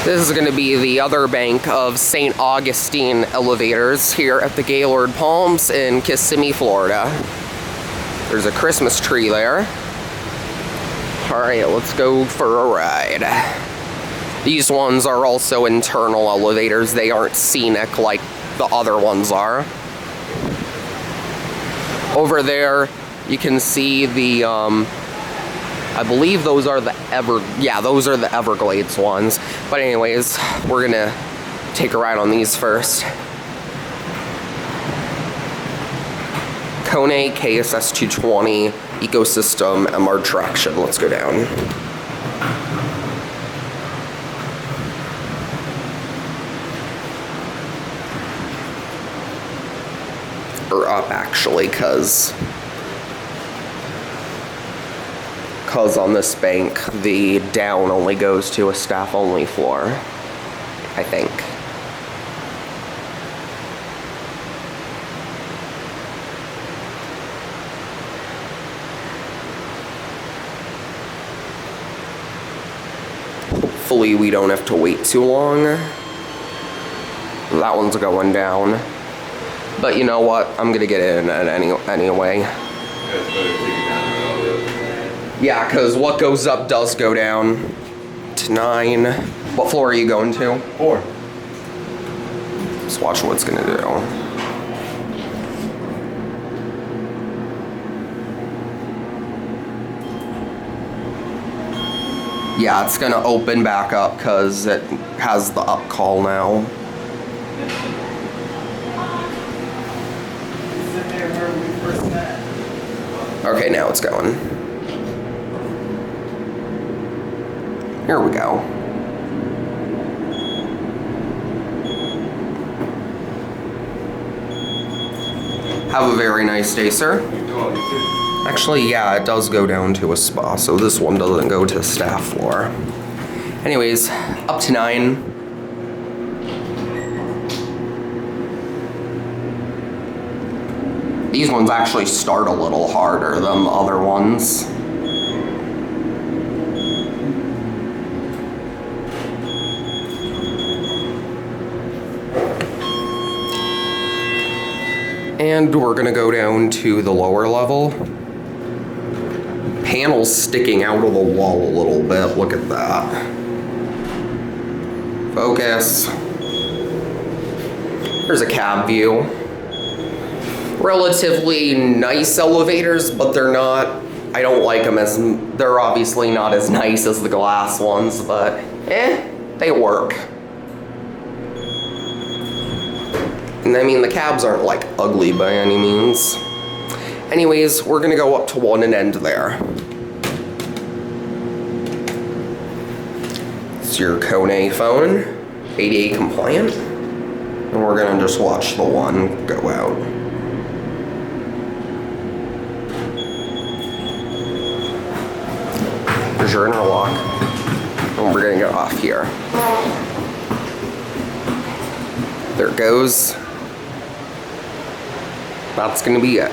This is going to be the other bank of St. Augustine Elevators here at the Gaylord Palms in Kissimmee, Florida. There's a Christmas tree there. Alright, let's go for a ride. These ones are also internal elevators. They aren't scenic like the other ones are. Over there, you can see the, I believe those are the those are the Everglades ones. But anyways, we're gonna take a ride on these first. KONE KSS 220 Ecosystem MR Traction. Let's go down. Or up, actually, because on this bank, the down only goes to a staff-only floor, I think. Hopefully we don't have to wait too long. That one's going down. But you know what? I'm gonna get in anyway. Yeah, because what goes up does go down. To 9. What floor are you going to? 4. Let's watch what it's gonna do. Yeah, it's gonna open back up because it has the up call now. Okay, now it's going. Here we go. Have a very nice day, sir. Actually, yeah, it does go down to a spa, so this one doesn't go to staff floor. Anyways, up to 9. These ones actually start a little harder than the other ones. And we're gonna go down to the lower level. Panels sticking out of the wall a little bit, look at that. Focus. There's a cab view. Relatively nice elevators, but they're not, I don't like them as, they're obviously not as nice as the glass ones, but they work. And I mean, the cabs aren't like ugly by any means. Anyways, we're gonna go up to one and end there. It's your KONE phone, ADA compliant. And we're gonna just watch the one go out. There's your interlock. And we're gonna go off here. There it goes. That's gonna be it.